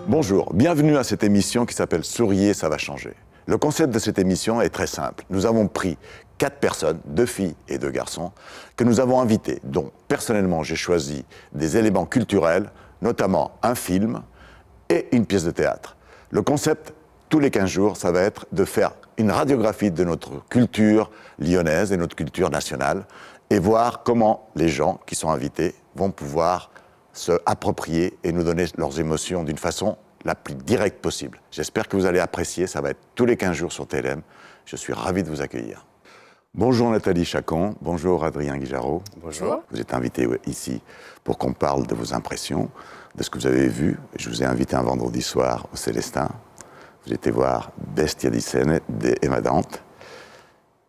Bonjour, bienvenue à cette émission qui s'appelle « Souriez, ça va changer ». Le concept de cette émission est très simple. Nous avons pris 4 personnes, 2 filles et 2 garçons, que nous avons invités, dont personnellement j'ai choisi des éléments culturels, notamment un film et une pièce de théâtre. Le concept, tous les 15 jours, ça va être de faire une radiographie de notre culture lyonnaise et notre culture nationale et voir comment les gens qui sont invités vont pouvoir se approprier et nous donner leurs émotions d'une façon la plus directe possible. J'espère que vous allez apprécier, ça va être tous les 15 jours sur TLM. Je suis ravi de vous accueillir. Bonjour Nathalie Chacon, bonjour Adrien Guijarot. Bonjour. Vous êtes invité ici pour qu'on parle de vos impressions, de ce que vous avez vu. Je vous ai invité un vendredi soir au Célestin. Vous étiez voir Bestia di Sene d'Emma Dante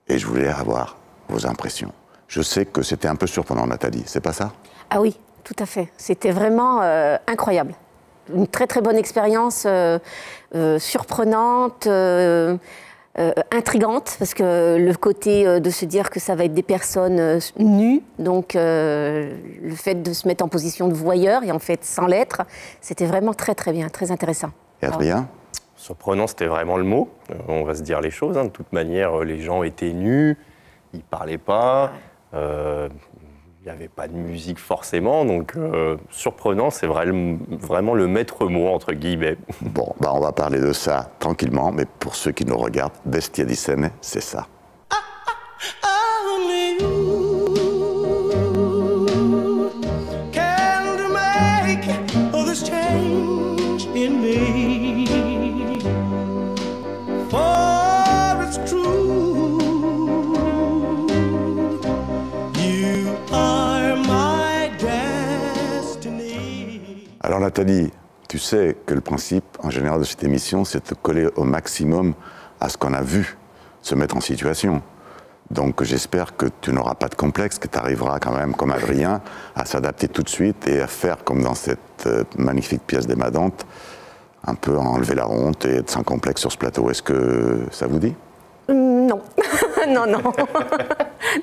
et je voulais avoir vos impressions. Je sais que c'était un peu surprenant Nathalie, c'est pas ça? Ah oui, tout à fait. C'était vraiment incroyable. Une très très bonne expérience, surprenante, intrigante, parce que le côté de se dire que ça va être des personnes nues, donc le fait de se mettre en position de voyeur et en fait sans l'être, c'était vraiment très très bien, très intéressant. Et Adrien? Surprenant, c'était vraiment le mot. On va se dire les choses. Hein. De toute manière, les gens étaient nus, ils ne parlaient pas. Il n'y avait pas de musique forcément, donc surprenant, c'est vraiment le maître mot, entre guillemets. Bon, on va parler de ça tranquillement, mais pour ceux qui nous regardent, Bestia di Sene, c'est ça. Alors Nathalie, tu sais que le principe en général de cette émission, c'est de coller au maximum à ce qu'on a vu, se mettre en situation. Donc j'espère que tu n'auras pas de complexe, que tu arriveras quand même, comme Adrien, à s'adapter tout de suite et à faire comme dans cette magnifique pièce d'Emma Dante, un peu enlever la honte et être sans complexe sur ce plateau. Est-ce que ça vous dit? Non, non, non.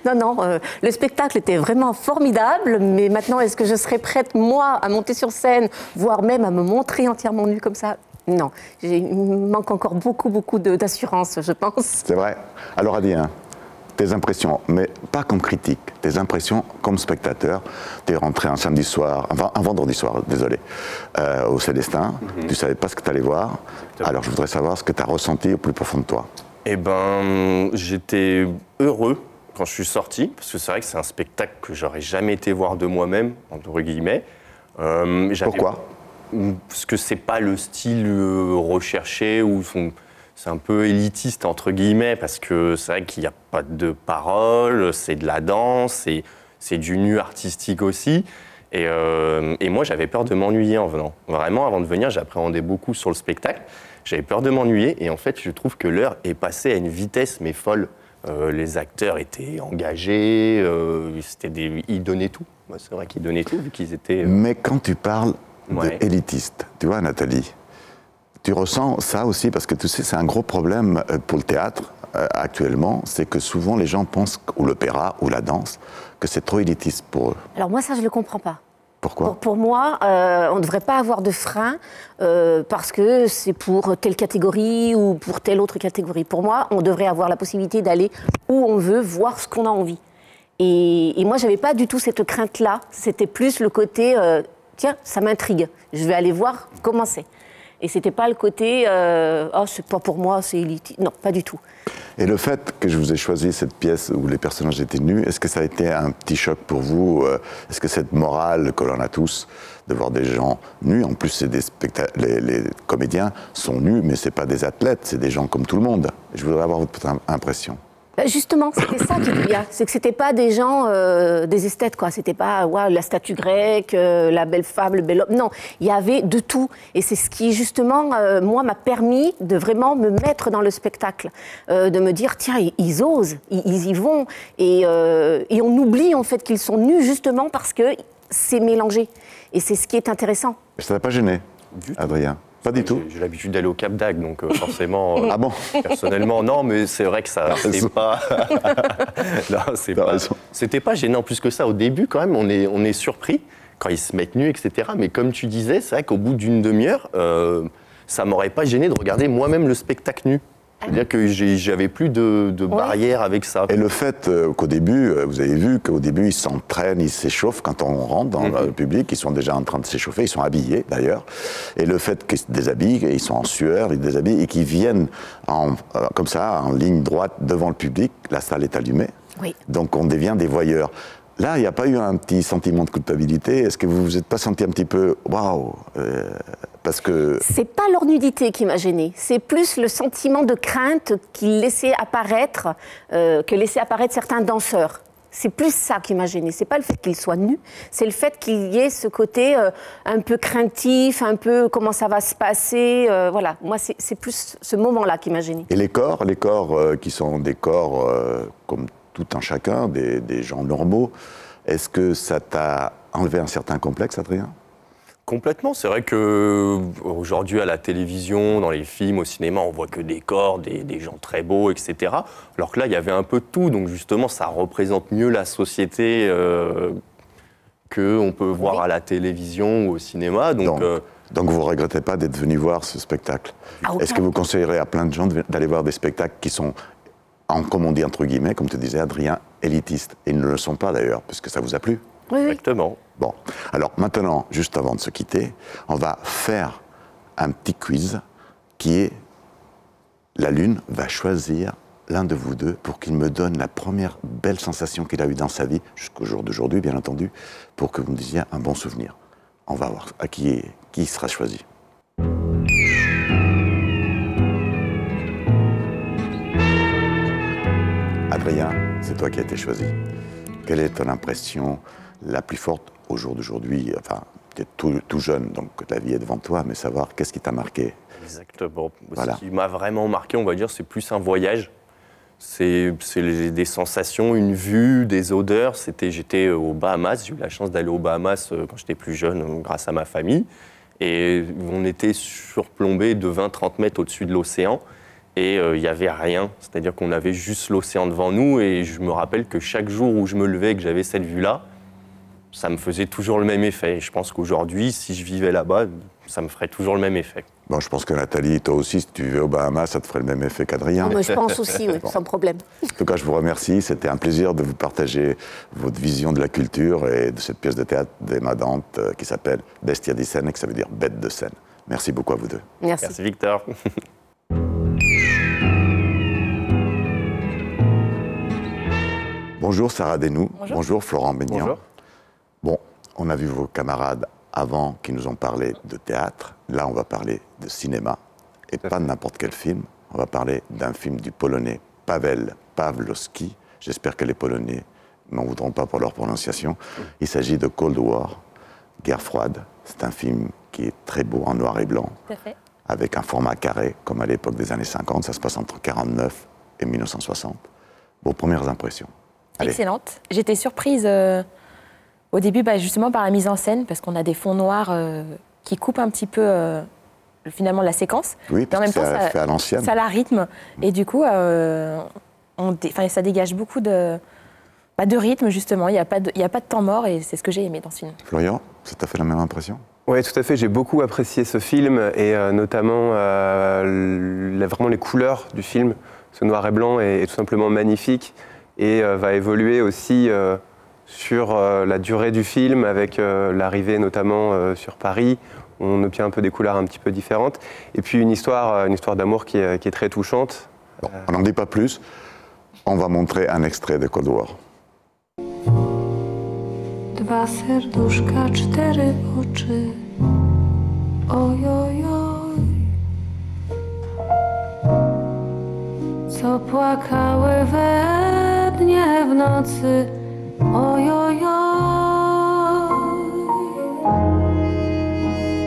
Non, non, le spectacle était vraiment formidable, mais maintenant, est-ce que je serais prête, moi, à monter sur scène, voire même à me montrer entièrement nue comme ça? Non, il me manque encore beaucoup d'assurance, je pense. C'est vrai. Alors Adrien, tes impressions, mais pas comme critique, tes impressions comme spectateur. Tu es rentré un samedi soir, enfin un vendredi soir, désolé, au Célestin. Tu ne savais pas ce que tu allais voir. Alors je voudrais savoir ce que tu as ressenti au plus profond de toi. Eh ben, j'étais heureux quand je suis sorti, parce que c'est vrai que c'est un spectacle que j'aurais jamais été voir de moi-même, entre guillemets. Pourquoi? Parce que c'est pas le style recherché, ou c'est un peu élitiste, entre guillemets, parce que c'est vrai qu'il n'y a pas de paroles, c'est de la danse, c'est du nu artistique aussi. Et moi, j'avais peur de m'ennuyer en venant. Vraiment, avant de venir, j'appréhendais beaucoup sur le spectacle. J'avais peur de m'ennuyer, et en fait, je trouve que l'heure est passée à une vitesse, mais folle. Les acteurs étaient engagés, ils donnaient tout. C'est vrai qu'ils donnaient tout, vu qu'ils étaient... Mais quand tu parles d'élitiste, tu vois, Nathalie, tu ressens ça aussi, parce que tu sais, c'est un gros problème pour le théâtre actuellement, c'est que souvent les gens pensent, ou l'opéra, ou la danse, que c'est trop élitiste pour eux. Alors moi, ça, je ne le comprends pas. Pourquoi? Pour moi, on ne devrait pas avoir de frein parce que c'est pour telle catégorie ou pour telle autre catégorie. Pour moi, on devrait avoir la possibilité d'aller où on veut, voir ce qu'on a envie. Et moi, je n'avais pas du tout cette crainte-là. C'était plus le côté, tiens, ça m'intrigue, je vais aller voir comment c'est. Et c'était pas le côté, oh, c'est pas pour moi, c'est élitiste. Non, pas du tout. Et le fait que je vous ai choisi cette pièce où les personnages étaient nus, est-ce que ça a été un petit choc pour vous? Est-ce que cette morale que l'on a tous, de voir des gens nus, en plus c'est des les comédiens sont nus, mais c'est pas des athlètes, c'est des gens comme tout le monde. Je voudrais avoir votre impression. Justement, c'était ça qui était bien. C'est que c'était pas des gens, des esthètes, quoi. C'était pas la statue grecque, la belle femme, le bel homme. Non, il y avait de tout. Et c'est ce qui, justement, moi, m'a permis de vraiment me mettre dans le spectacle. De me dire, tiens, ils osent, ils y vont. Et on oublie, en fait, qu'ils sont nus, justement, parce que c'est mélangé. Et c'est ce qui est intéressant. Ça t'a pas gêné, Adrien? Pas du tout. J'ai l'habitude d'aller au Cap d'Agde, donc forcément. Ah bon? Personnellement, non, mais c'est vrai que ça, c'est pas. Non, c'est pas. C'était pas gênant plus que ça. Au début, quand même, on est surpris quand ils se mettent nus, etc. Mais comme tu disais, c'est vrai qu'au bout d'une demi-heure, ça m'aurait pas gêné de regarder moi-même le spectacle nu. C'est-à-dire que j'avais plus de barrière avec ça. Et le fait qu'au début, vous avez vu qu'au début, ils s'entraînent, ils s'échauffent quand on rentre dans le public, ils sont déjà en train de s'échauffer, ils sont habillés d'ailleurs. Et le fait qu'ils se déshabillent, ils sont en sueur, ils se déshabillent et qu'ils viennent comme ça, en ligne droite devant le public, la salle est allumée. Oui. Donc on devient des voyeurs. Là, il n'y a pas eu un petit sentiment de culpabilité? Est-ce que vous vous êtes pas senti un petit peu waouh parce que c'est pas leur nudité qui m'a gênée, c'est plus le sentiment de crainte qu'ils laissaient apparaître, que laissaient apparaître certains danseurs. C'est plus ça qui m'a gênée. C'est pas le fait qu'ils soient nus, c'est le fait qu'il y ait ce côté un peu craintif, un peu comment ça va se passer. Voilà, moi c'est plus ce moment-là qui m'a gênée. Et les corps qui sont des corps comme tout un chacun, des gens normaux, est-ce que ça t'a enlevé un certain complexe, Adrien? Complètement. C'est vrai qu'aujourd'hui, à la télévision, dans les films, au cinéma, on voit que des corps, des gens très beaux, etc. Alors que là, il y avait un peu de tout. Donc justement, ça représente mieux la société qu'on peut voir à la télévision ou au cinéma. Donc vous ne regrettez pas d'être venu voir ce spectacle? Est-ce que vous conseillerez à plein de gens d'aller voir des spectacles qui sont, comme on dit entre guillemets, comme tu disais, Adrien, élitistes? Et ils ne le sont pas d'ailleurs, puisque ça vous a plu? Oui, oui. Exactement. Bon, alors maintenant, juste avant de se quitter, on va faire un petit quiz qui est: la Lune va choisir l'un de vous deux pour qu'il me donne la première belle sensation qu'il a eue dans sa vie, jusqu'au jour d'aujourd'hui, bien entendu, pour que vous me disiez un bon souvenir. On va voir à qui sera choisi. Adrien, c'est toi qui as été choisi. Quelle est ton impression la plus forte au jour d'aujourd'hui? Enfin, tu es tout jeune, donc la vie est devant toi, mais savoir qu'est-ce qui t'a marqué? Exactement. Voilà. Ce qui m'a vraiment marqué, on va dire, c'est plus un voyage. C'est des sensations, une vue, des odeurs. J'étais aux Bahamas, j'ai eu la chance d'aller aux Bahamas quand j'étais plus jeune, grâce à ma famille. Et on était surplombé de 20-30 mètres au-dessus de l'océan. Et il n'y avait rien, c'est-à-dire qu'on avait juste l'océan devant nous. Et je me rappelle que chaque jour où je me levais et que j'avais cette vue-là, ça me faisait toujours le même effet. Et je pense qu'aujourd'hui, si je vivais là-bas, ça me ferait toujours le même effet. Bon, je pense que Nathalie, toi aussi, si tu vivais aux Bahamas, ça te ferait le même effet qu'Adrien. Moi, je pense aussi, oui, sans problème. En tout cas, je vous remercie. C'était un plaisir de vous partager votre vision de la culture et de cette pièce de théâtre d'Emma Dante qui s'appelle Bestia di Scène, et que ça veut dire bête de scène. Merci beaucoup à vous deux. Merci. Merci Victor. Bonjour Sarah Desnoux. Bonjour Florent Maignan. Bonjour. Bon, on a vu vos camarades avant qui nous ont parlé de théâtre. Là, on va parler de cinéma. Et pas de n'importe quel film. On va parler d'un film du Polonais Paweł Pawlowski. J'espère que les Polonais n'en voudront pas pour leur prononciation. Il s'agit de Cold War, Guerre froide. C'est un film qui est très beau en noir et blanc, Tout à fait. avec un format carré, comme à l'époque des années 50. Ça se passe entre 1949 et 1960. Vos premières impressions? Allez. Excellente. J'étais surprise au début, justement par la mise en scène, parce qu'on a des fonds noirs qui coupent un petit peu finalement la séquence. Oui, mais en même temps, c'est fait à l'ancienne. Ça la rythme. Et du coup, ça dégage beaucoup de rythme, justement. Il n'y a pas de temps mort, et c'est ce que j'ai aimé dans ce film. Florian, ça t'a fait la même impression? Oui, tout à fait. J'ai beaucoup apprécié ce film, et notamment vraiment les couleurs du film. Ce noir et blanc est tout simplement magnifique, et va évoluer aussi sur la durée du film, avec l'arrivée notamment sur Paris. On obtient un peu des couleurs un petit peu différentes. Et puis une histoire d'amour qui est très touchante. Bon, on n'en dit pas plus. On va montrer un extrait de Cold War. Dwa serduszka, 4 oczy. Oj, oj, oj. Co płakały we dnie w nocy. Oj, oj, oj.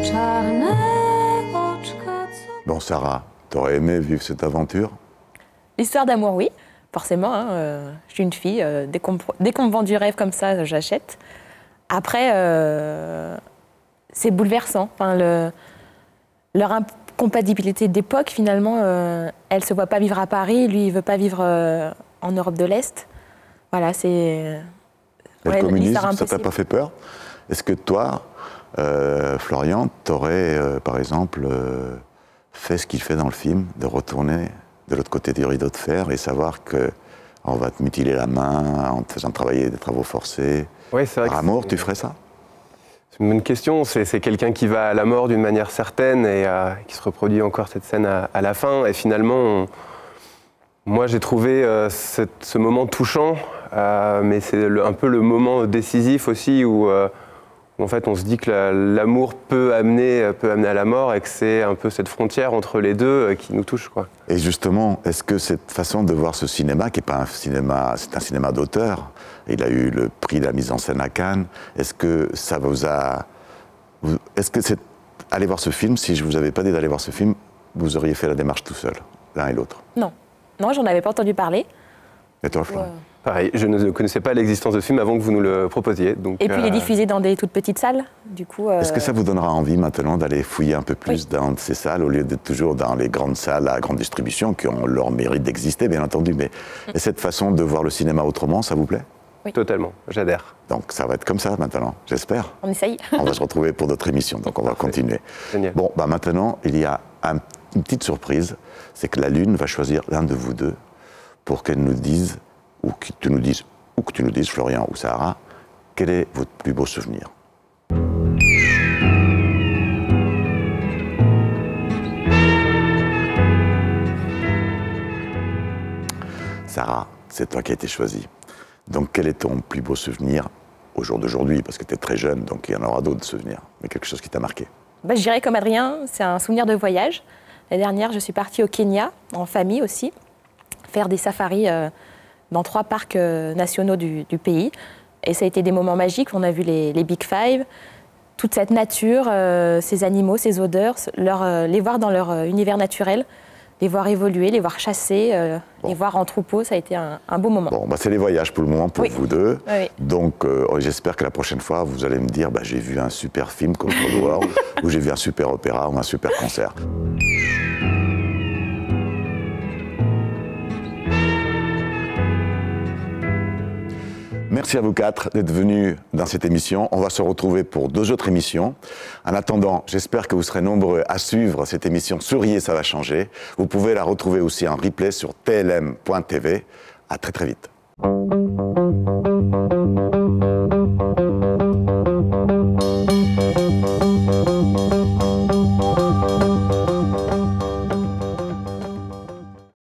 Czarne oczka, co... Bon, Sarah, t'aurais aimé vivre cette aventure? L'histoire d'amour, oui, forcément. Je suis une fille. Dès qu'on me vend du rêve comme ça, j'achète. Après, c'est bouleversant. Enfin, leur incompatibilité d'époque, finalement, elle ne se voit pas vivre à Paris, lui, il ne veut pas vivre en Europe de l'Est. Voilà, c'est... Le ouais, communisme, l'histoire ça t'a impossible. pas fait peur? Est-ce que toi, Florian, t'aurais, par exemple, fait ce qu'il fait dans le film, de retourner de l'autre côté du rideau de fer et savoir que on va te mutiler la main en te faisant travailler des travaux forcés? Ouais, c'est vrai Par que amour, c'est- tu ferais ça? C'est une bonne question. C'est quelqu'un qui va à la mort d'une manière certaine et qui se reproduit encore cette scène à la fin. Et finalement, moi, j'ai trouvé ce moment touchant, mais c'est un peu le moment décisif aussi où en fait, on se dit que l'amour peut amener à la mort et que c'est un peu cette frontière entre les deux qui nous touche, quoi. Et justement, est-ce que cette façon de voir ce cinéma, qui n'est pas un cinéma, c'est un cinéma d'auteur, il a eu le prix de la mise en scène à Cannes, est-ce que ça vous a... Est-ce que c'est... Aller voir ce film, si je ne vous avais pas dit d'aller voir ce film, vous auriez fait la démarche tout seul, l'un et l'autre? Non, non, j'en avais pas entendu parler. Et toi, Florent? Pareil, je ne connaissais pas l'existence de ce film avant que vous nous le proposiez. Donc, Et puis il est diffusé dans des toutes petites salles, du coup... Est-ce que ça vous donnera envie maintenant d'aller fouiller un peu plus dans ces salles, au lieu d'être toujours dans les grandes salles à grande distribution, qui ont leur mérite d'exister, bien entendu, mais et cette façon de voir le cinéma autrement, ça vous plaît? Totalement, j'adhère. Donc ça va être comme ça maintenant, j'espère. On essaye. On va se retrouver pour d'autres émissions, donc on va continuer. Génial. Bon, bah maintenant, il y a une petite surprise, c'est que la Lune va choisir l'un de vous deux pour qu'elle nous dise, ou que tu nous dises, Florian ou Sarah, quel est votre plus beau souvenir? Sarah, c'est toi qui as été choisie. Donc quel est ton plus beau souvenir au jour d'aujourd'hui? Parce que tu es très jeune, donc il y en aura d'autres souvenirs, mais quelque chose qui t'a marqué. Bah, je dirais comme Adrien, c'est un souvenir de voyage. L'année dernière, je suis partie au Kenya, en famille aussi, faire des safaris dans 3 parcs nationaux du pays. Et ça a été des moments magiques. On a vu les Big Five, toute cette nature, ces animaux, ces odeurs, les voir dans leur univers naturel, les voir évoluer, les voir chasser, les voir en troupeau. Ça a été un beau moment. Bon, bah, c'est les voyages pour le moment pour Oui. vous deux. Oui. Donc j'espère que la prochaine fois, vous allez me dire, bah, j'ai vu un super film comme The World, ou j'ai vu un super opéra, ou un super concert. Merci à vous 4 d'être venus dans cette émission. On va se retrouver pour 2 autres émissions. En attendant, j'espère que vous serez nombreux à suivre cette émission Souriez, ça va changer. Vous pouvez la retrouver aussi en replay sur tlm.tv. À très très vite.